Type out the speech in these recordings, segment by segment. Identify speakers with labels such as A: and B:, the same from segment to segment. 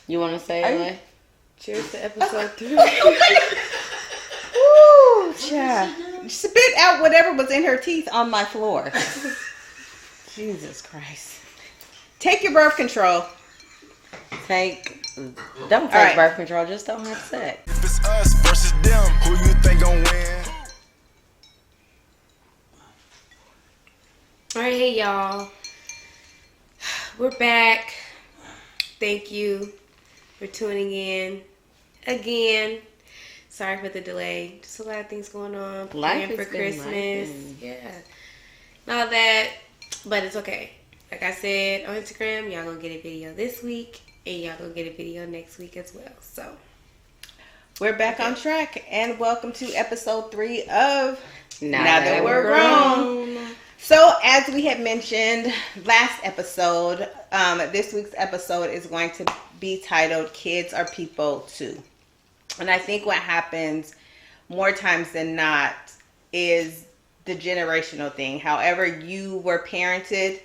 A: You want to say it, like?
B: Cheers to episode 3. Woo, child. Spit out whatever was in her teeth on my floor. Jesus Christ. Take your birth control.
A: Don't take birth control. Just don't have sex.
C: If it's us versus them, who you think gon' win?
D: Alright, hey y'all. We're back. Thank you for tuning in again. Sorry for the delay. Just a lot of things going on. Planning for Christmas. Yeah. And all that. But it's okay. Like I said on Instagram, y'all gonna get a video this week. And y'all gonna get a video next week as well. So
B: we're back on track. And welcome to episode 3 of
A: Now That We're Grown.
B: So, as we had mentioned last episode, this week's episode is going to be titled Kids Are People Too. And I think what happens more times than not is the generational thing. However you were parented,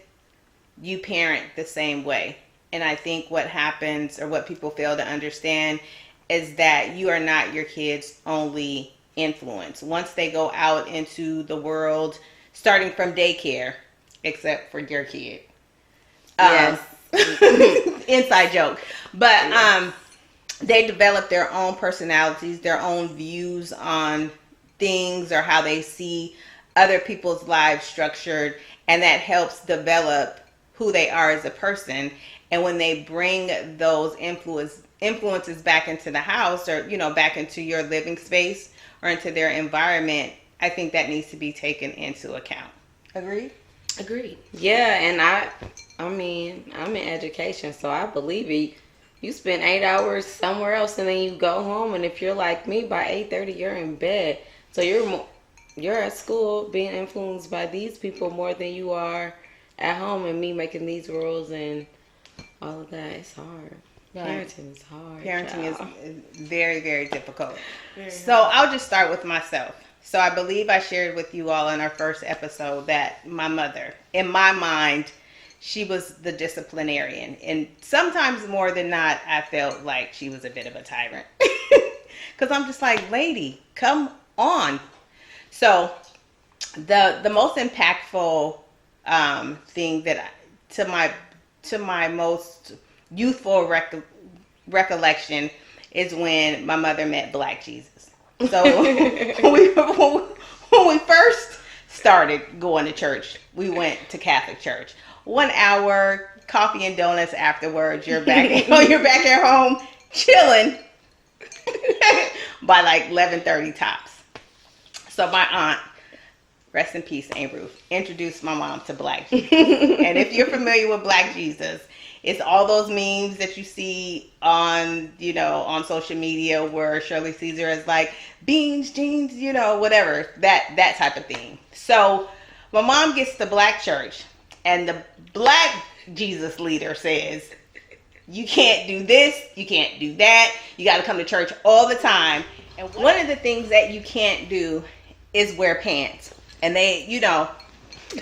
B: you parent the same way. And I think what happens, or what people fail to understand, is that you are not your kids' only influence. Once they go out into the world, starting from daycare, except for your kid.
A: Yes.
B: Inside joke. But they develop their own personalities, their own views on things, or how they see other people's lives structured. And that helps develop who they are as a person. And when they bring those influences back into the house, or, back into your living space or into their environment, I think that needs to be taken into account. Agreed?
D: agreed.
A: Yeah, and I mean, I'm in education, so I believe it. You spend 8 hours somewhere else, and then you go home, and if you're like me, by 8:30 you're in bed. So you're at school being influenced by these people more than you are at home, and me making these rules and all of that. It's hard.
B: Right.
A: Parenting is hard.
B: Parenting is very, very difficult. So I'll just start with myself. So I believe I shared with you all in our first episode that my mother, in my mind, she was the disciplinarian. And sometimes more than not, I felt like she was a bit of a tyrant. Because I'm just like, lady, come on. So the most impactful thing that to my most youthful recollection is when my mother met Black Jesus. So when we first started going to church, we went to Catholic church. 1 hour, coffee and donuts afterwards. You're back at home chilling by like 11:30 tops. So my aunt, rest in peace, Aunt Ruth, introduced my mom to Black Jesus. And if you're familiar with Black Jesus, it's all those memes that you see on social media where Shirley Caesar is like, beans, jeans, whatever, that type of thing. So my mom gets to Black church, and the Black Jesus leader says, you can't do this, you can't do that, you got to come to church all the time. And one of the things that you can't do is wear pants. And they,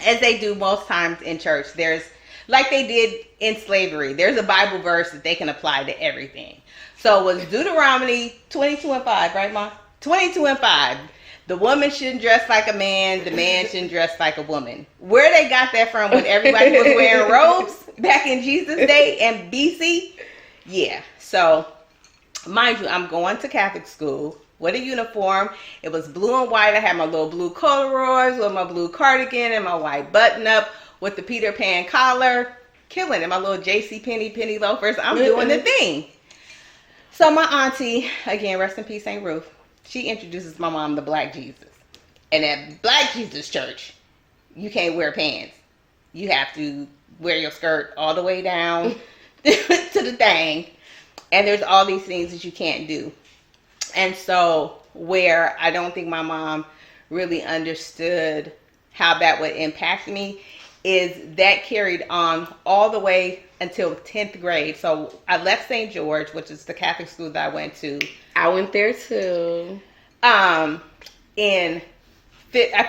B: as they do most times in church, there's, like they did in slavery, there's a Bible verse that they can apply to everything. So it was Deuteronomy 22:5, right, Mom? 22:5. The woman shouldn't dress like a man, the man shouldn't dress like a woman. Where they got that from when everybody was wearing robes back in Jesus' day and BC? Yeah. So, mind you, I'm going to Catholic school with a uniform. It was blue and white. I had my little blue corduroys with my blue cardigan and my white button up with the Peter Pan collar. Killing it. My little JCPenney penny loafers. I'm doing the thing. So my auntie, again, rest in peace, St. Ruth, she introduces my mom to Black Jesus. And at Black Jesus church, you can't wear pants. You have to wear your skirt all the way down to the thing. And there's all these things that you can't do. And so where I don't think my mom really understood how that would impact me is that carried on all the way until 10th grade. So I left St. George, which is the Catholic school that I went to.
A: I went there too.
B: I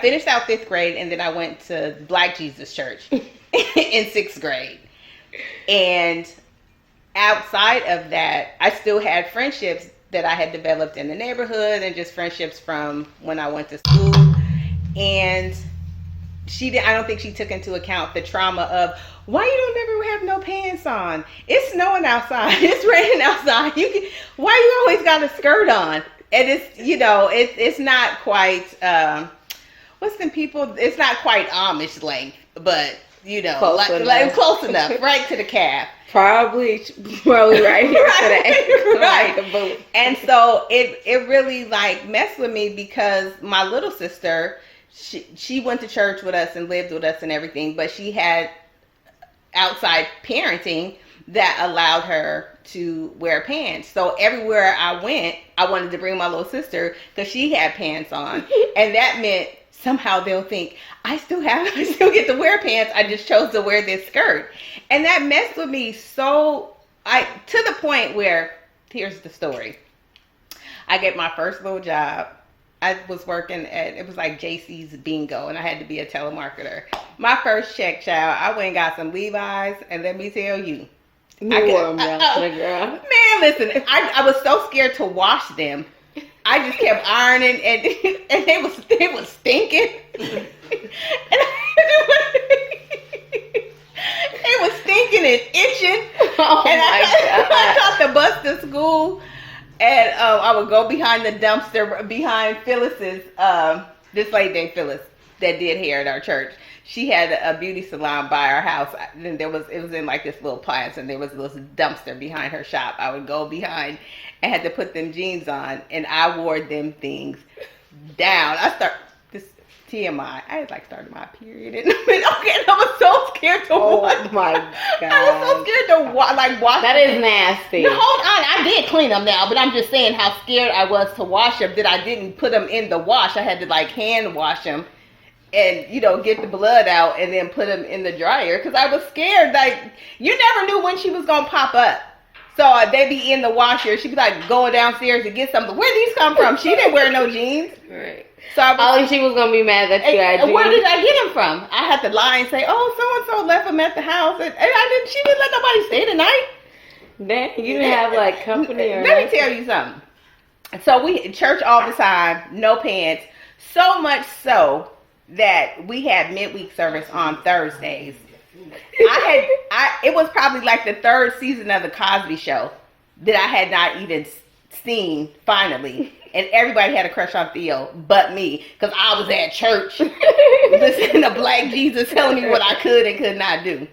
B: finished out 5th grade, and then I went to Black Jesus Church in 6th grade. And outside of that, I still had friendships that I had developed in the neighborhood and just friendships from when I went to school. And I don't think she took into account the trauma of, why you don't ever have no pants on? It's snowing outside. It's raining outside. Why you always got a skirt on? And it's, it's not quite, it's not quite Amish length, but, close enough, right to the calf.
A: Probably right here to the ankle.
B: Right. And so it really like messed with me because my little sister, she went to church with us and lived with us and everything, but she had outside parenting that allowed her to wear pants. So everywhere I went, I wanted to bring my little sister because she had pants on. And that meant somehow they'll think, I still get to wear pants. I just chose to wear this skirt. And that messed with me to the point where, here's the story. I get my first little job. I was working it was like JC's Bingo, and I had to be a telemarketer. My first check, child, I went and got some Levi's, and let me tell you.
A: You wore them down to the ground.
B: Man, listen, I was so scared to wash them. I just kept ironing, and they was stinking. They was stinking and itching.
A: Oh
B: and
A: my God.
B: I caught the bus to school, and I would go behind the dumpster behind Phyllis's. This lady named Phyllis that did hair at our church. She had a beauty salon by our house. And it was in like this little plaza, and there was this dumpster behind her shop. I would go behind and had to put them jeans on, and I wore them things down. This TMI. I had like started my period in the middle. Okay, and I was so scared to wash.
A: Oh my God.
B: I was so scared to wash.
A: That is nasty.
B: Now, hold on, I did clean them now, but I'm just saying how scared I was to wash them that I didn't put them in the wash. I had to like hand wash them and, get the blood out and then put them in the dryer because I was scared. Like, you never knew when she was going to pop up. So they be in the washer. She'd be like going downstairs to get something. Where these come from? She didn't wear no jeans.
A: Right.
B: So
A: she was going to be mad that you had jeans.
B: Where did I get them from? I had to lie and say, oh, so-and-so left them at the house. And she didn't let nobody stay the night.
A: Damn, you didn't have like company or
B: Let me tell you something. So we church all the time, no pants. So much so that we had midweek service on Thursdays. It was probably like the third season of the Cosby Show that I had not even seen finally. And everybody had a crush on Theo but me because I was at church listening to Black Jesus telling me what I could and could not do.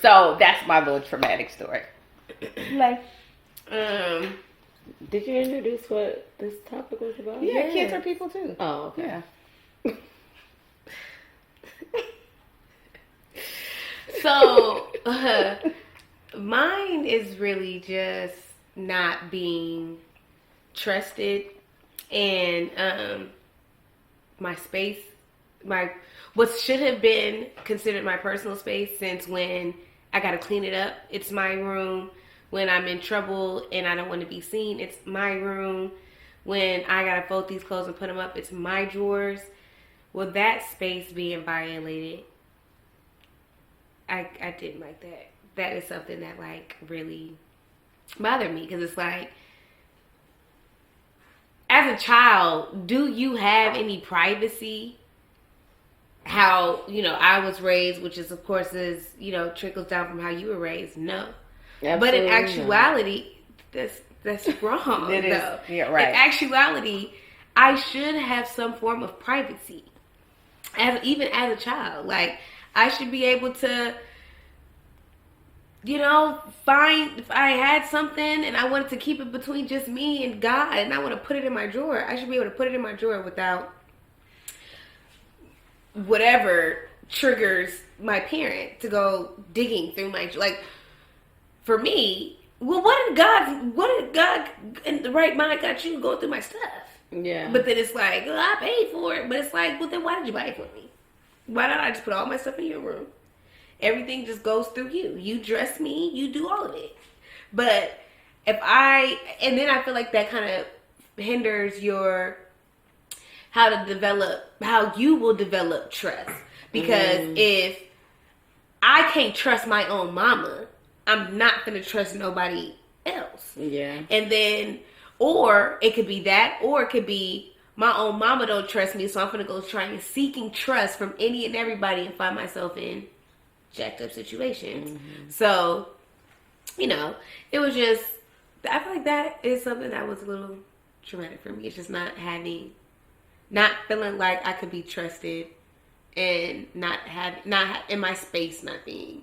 B: So that's my little traumatic story. Like,
A: did you introduce what this topic was about?
B: yeah, kids are people too.
A: Oh, okay.
B: Yeah.
D: So, mine is really just not being trusted, and my space, what should have been considered my personal space since when I got to clean it up. It's my room. When I'm in trouble and I don't want to be seen, it's my room. When I got to fold these clothes and put them up, it's my drawers. Well, that space being violated, I didn't like that. That is something that like really bothered me because it's like, as a child, do you have any privacy? How, I was raised, which is of course is, trickles down from how you were raised. No.
A: Absolutely
D: but in actuality, that's wrong.
B: It is.
D: Though.
B: Yeah, right.
D: In actuality, I should have some form of privacy. Even as a child. Like, I should be able to, find if I had something and I wanted to keep it between just me and God and I want to put it in my drawer, I should be able to put it in my drawer without whatever triggers my parent to go digging through my, like, for me, well, what did God in the right mind got you going through my stuff?
A: Yeah.
D: But then it's like, well, I paid for it. But it's like, well, then why did you buy it for me? Why not I just put all my stuff in your room? Everything just goes through you. You dress me, you do all of it. But and then I feel like that kind of hinders how you will develop trust. Because if I can't trust my own mama, I'm not gonna trust nobody else.
A: Yeah.
D: And then, or it could be that, or it could be my own mama don't trust me, so I'm gonna go trying seeking trust from any and everybody and find myself in jacked up situations. So, you know, it was just, I feel like that is something that was a little traumatic for me. It's just not feeling like I could be trusted and not in my space not being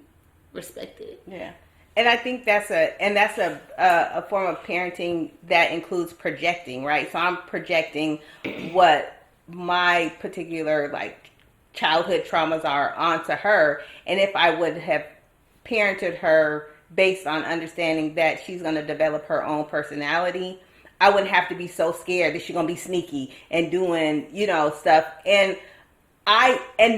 D: respected.
B: Yeah. And I think that's a form of parenting that includes projecting, right? So I'm projecting what my particular like childhood traumas are onto her, and if I would have parented her based on understanding that she's going to develop her own personality, I wouldn't have to be so scared that she's going to be sneaky and doing, stuff. And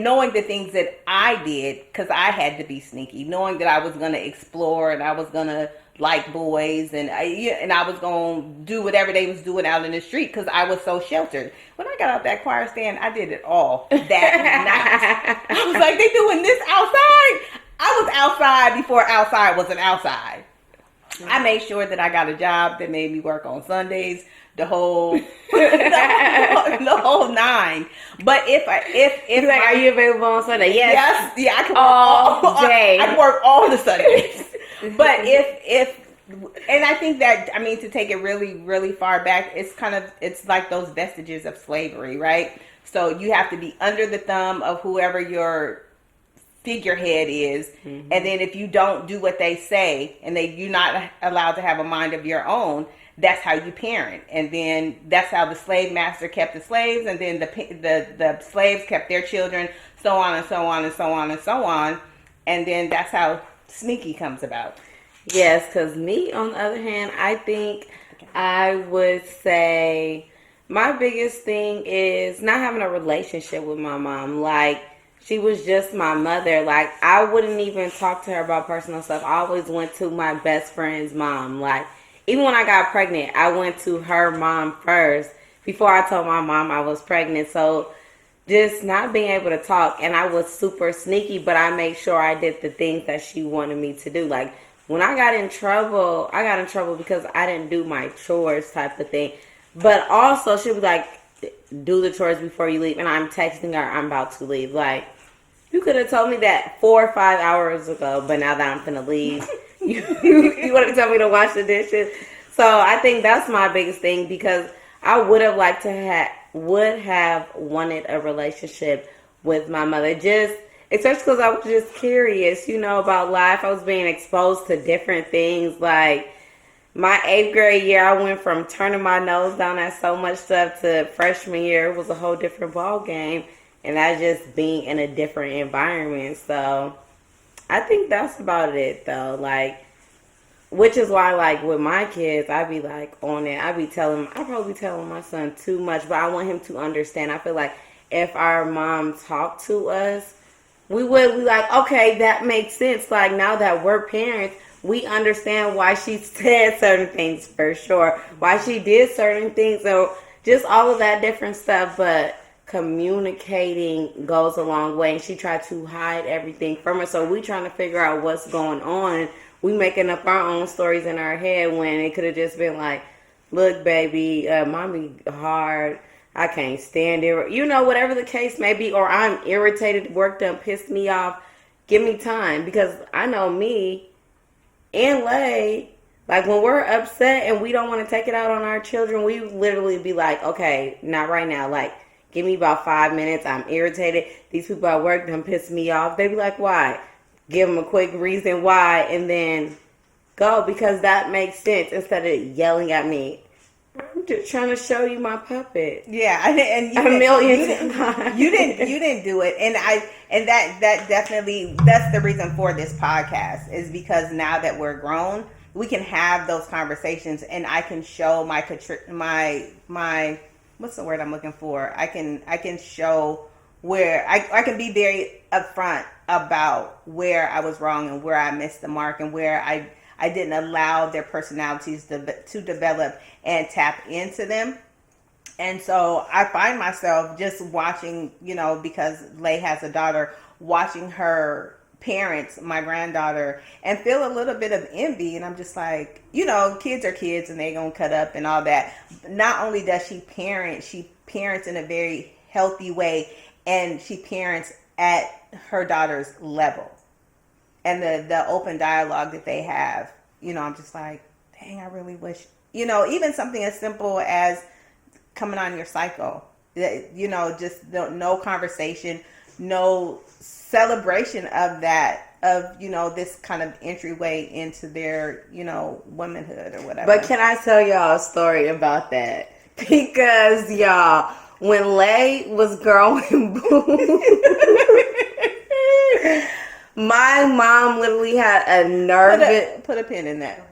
B: knowing the things that I did, because I had to be sneaky, knowing that I was going to explore and I was going to like boys and I was going to do whatever they was doing out in the street because I was so sheltered. When I got out that choir stand, I did it all that night. I was like, they doing this outside? I was outside before outside was an outside. I made sure that I got a job that made me work on Sundays, the whole nine. But if
A: like, are you available on Sunday?
B: Yes, yeah, I can work
A: all day.
B: I can work all the Sundays. But and I think that, to take it really, really far back, it's like those vestiges of slavery, right? So you have to be under the thumb of whoever your figurehead is, and then if you don't do what they say and you're not allowed to have a mind of your own, that's how you parent. And then that's how the slave master kept the slaves, and then the slaves kept their children, so on and so on and so on and so on. And then that's how sneaky comes about.
A: Yes, because me, on the other hand, I think I would say my biggest thing is not having a relationship with my mom. Like, she was just my mother. Like, I wouldn't even talk to her about personal stuff. I always went to my best friend's mom. Like, even when I got pregnant, I went to her mom first before I told my mom I was pregnant. So just not being able to talk, and I was super sneaky, but I made sure I did the things that she wanted me to do. Like, when I got in trouble because I didn't do my chores type of thing. But also, she'd be like, do the chores before you leave. And I'm texting her, I'm about to leave. Like, you could have told me that 4 or 5 hours ago, but now that I'm finna leave, you want to tell me to wash the dishes? So I think that's my biggest thing, because I would have liked to wanted a relationship with my mother. Especially because I was just curious, about life. I was being exposed to different things. Like, my 8th grade year, I went from turning my nose down at so much stuff to freshman year. It was a whole different ball game. And that's just being in a different environment. So I think that's about it, though. Like, which is why, like, with my kids, I be like on it. I probably be telling my son too much, but I want him to understand. I feel like if our mom talked to us, we would be like, okay, that makes sense. Like, now that we're parents, we understand why she said certain things for sure, why she did certain things, so just all of that different stuff. But communicating goes a long way, and she tried to hide everything from us. So we trying to figure out what's going on. We making up our own stories in our head when it could have just been like, look, baby, mommy hard. I can't stand it. Whatever the case may be, or I'm irritated, work done pissed me off. Give me time, because I know me and Lay, like, when we're upset and we don't want to take it out on our children, we literally be like, okay, not right now. Like, give me about 5 minutes. I'm irritated. These people at work done pissed me off. They be like, why? Give them a quick reason why, and then go, because that makes sense, instead of yelling at me. I'm just trying to show you my puppet.
B: Yeah, and you didn't do it, and that definitely, that's the reason for this podcast, is because now that we're grown, we can have those conversations, and I can show my what's the word I'm looking for? I can show where I can be very upfront about where I was wrong and where I missed the mark and where I didn't allow their personalities to develop and tap into them. And so I find myself just watching, because Lay has a daughter, watching her parents my granddaughter and feel a little bit of envy, and I'm just like, kids are kids and they gonna cut up and all that. Not only does she parents in a very healthy way, and she parents at her daughter's level, and the open dialogue that they have, I'm just like, dang, I really wish, even something as simple as coming on your cycle, just no conversation, no celebration of that, of this kind of entryway into their womanhood or whatever.
A: But can I tell y'all a story about that? Because y'all, when Lay was growing boobs, my mom literally had a nervous.
B: Put a pin in that.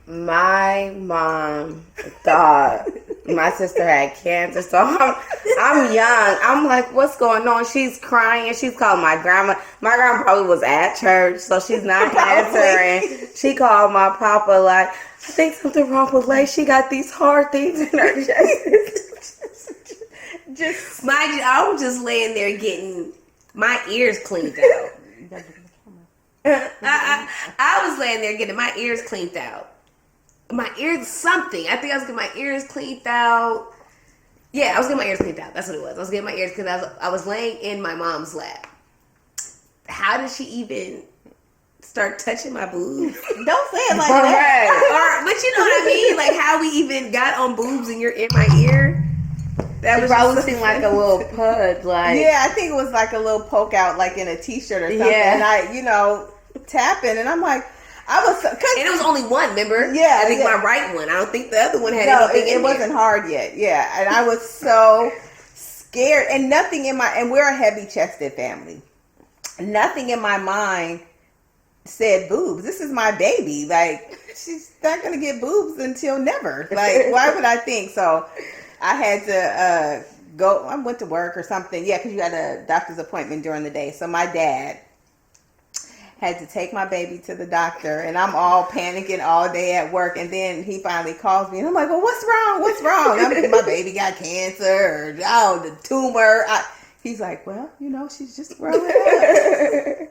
A: My mom thought my sister had cancer, so I'm young. I'm like, what's going on? She's crying. She's calling my grandma. My grandma probably was at church, so she's not answering. She called my papa like, I think something wrong with Lay. She got these hard things in her chest.
D: Just mind you, I was just laying there getting my ears cleaned out. I was laying there getting my ears cleaned out. My ears, something. I think I was getting my ears cleaned out. Yeah, I was getting my ears cleaned out. That's what it was. I was getting my ears cleaned out. I was laying in my mom's lap. How did she even start touching my boobs?
B: Don't say it like that.
D: But you know what I mean? Like how we even got on boobs and you're in my ear.
A: That was probably seemed like a little pudge. Like,
B: yeah, I think it was like a little poke out, like in a t-shirt or something.
A: Yeah.
B: And I, tapping, and I'm like,
D: and it was only one, remember?
B: Yeah.
D: I think my right one. I don't think the other one had anything
B: it
D: in
B: wasn't
D: there.
B: hard yet. Yeah. And I was so scared, and nothing in and we're a heavy chested family. Nothing in my mind said boobs. This is my baby. Like, she's not going to get boobs until never. Like, why would I think? So I had to go. I went to work or something. Yeah, because you had a doctor's appointment during the day. So my dad had to take my baby to the doctor, and I'm all panicking all day at work. And then he finally calls me, and I'm like, well, what's wrong? What's wrong? I'm like, my baby got cancer, or the tumor. He's like, well, she's just growing up.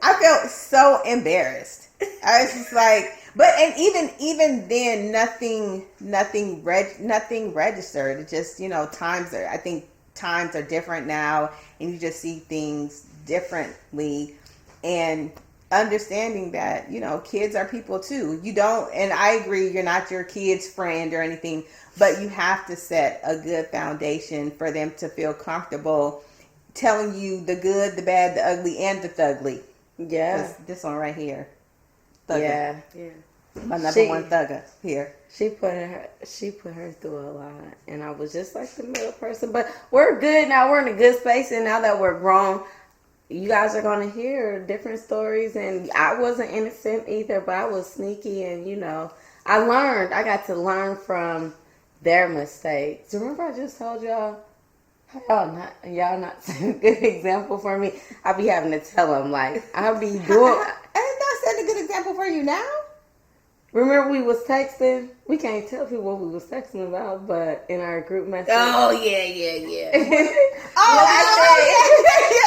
B: I felt so embarrassed. I was just like, and even then, nothing registered. It just, I think times are different now, and you just see things differently, and understanding that, kids are people too. And I agree, you're not your kid's friend or anything, but you have to set a good foundation for them to feel comfortable telling you the good, the bad, the ugly, and the thugly.
A: yeah.
B: This one right here. Thugger.
A: Yeah.
B: My number one thugger here.
A: She put her through a lot, and I was just like the middle person. But we're good now. We're in a good space, and now that we're grown, you guys are gonna hear different stories. And I wasn't innocent either, but I was sneaky, and I learned. I got to learn from their mistakes. Remember, I just told y'all. Y'all not setting a good example for me. I be having to tell them, like, I be doing.
B: I'm not setting a good example for you now.
A: Remember we was texting? We can't tell people what we was texting about, but in our group message.
D: Oh, yeah.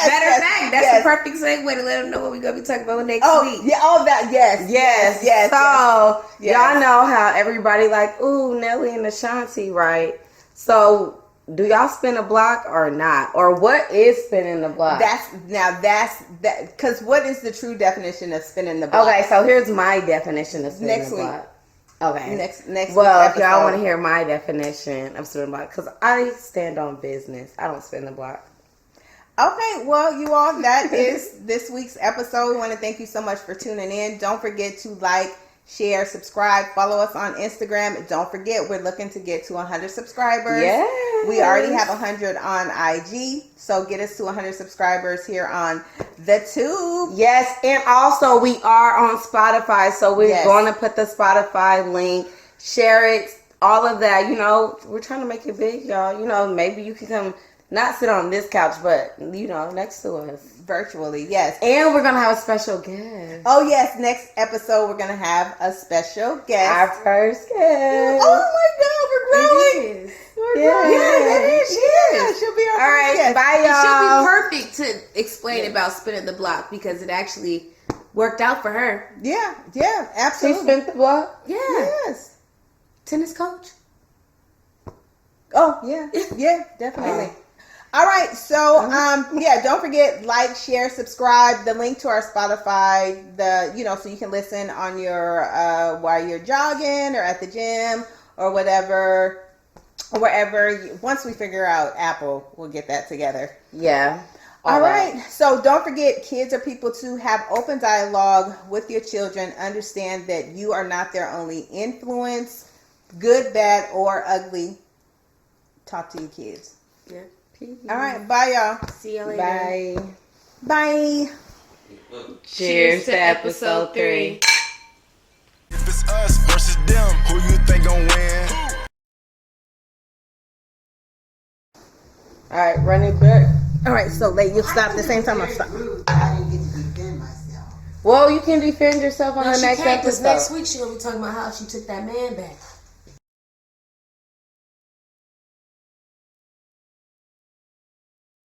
B: Matter
D: of fact, that's the perfect segue to let them know what we're going to be talking about next week.
B: Yeah, yes.
A: So, y'all know how everybody like, ooh, Nelly and Ashanti, right? So, do y'all spin a block or not? Or what is spinning the block?
B: Because what is the true definition of spinning the block?
A: Okay, so here's my definition of spinning
B: Next
A: the
B: week.
A: block. Okay.
B: Next.
A: Well, if y'all want to hear my definition of spinning the block, because I stand on business. I don't spin the block.
B: Okay, well, you all, that is this week's episode. We want to thank you so much for tuning in. Don't forget to like, share, subscribe, follow us on Instagram. Don't forget, we're looking to get to 100 subscribers.
A: Yes.
B: We already have 100 on IG, so get us to 100 subscribers here on the Tube.
A: Yes, and also we are on Spotify, so we're going to put the Spotify link, share it, all of that. We're trying to make it big, y'all. Maybe you can come, not sit on this couch, but, next to us.
B: Virtually, yes.
A: And we're going to have a special guest.
B: Oh, yes. Next episode, we're going to have a special guest.
A: Our first guest.
B: Oh, my God. We're growing.
D: It is.
B: We're
A: Yeah.
B: growing.
D: Yeah, it is. She
B: Yeah,
D: is.
B: she'll be our
D: All right,
B: podcast. Bye,
D: It should
B: y'all.
D: be perfect to explain about spinning the block because it actually worked out for her.
B: Yeah,
A: She
B: absolutely.
A: spent the block.
D: Yeah.
B: Yes.
D: Tennis coach.
B: Oh, yeah, definitely. All right, so don't forget, like, share, subscribe. The link to our Spotify, so you can listen on your while you're jogging or at the gym or whatever, or wherever. Once we figure out Apple, we'll get that together.
A: Yeah.
B: All
A: that.
B: right, so don't forget, kids are people too. Have open dialogue with your children. Understand that you are not their only influence, good, bad, or ugly. Talk to your kids.
D: Yeah.
B: All right, bye, y'all.
D: See y'all later.
A: Bye.
B: Bye.
A: Cheers to episode 3.
C: If it's us versus them, who you think gon' win?
A: All right, run it back.
B: All right, so you stop at the same time I stop.
E: I didn't get to defend myself.
A: Well, you can defend yourself on the next
D: Because
A: episode.
D: next week she's gonna be talking about how she took that man back.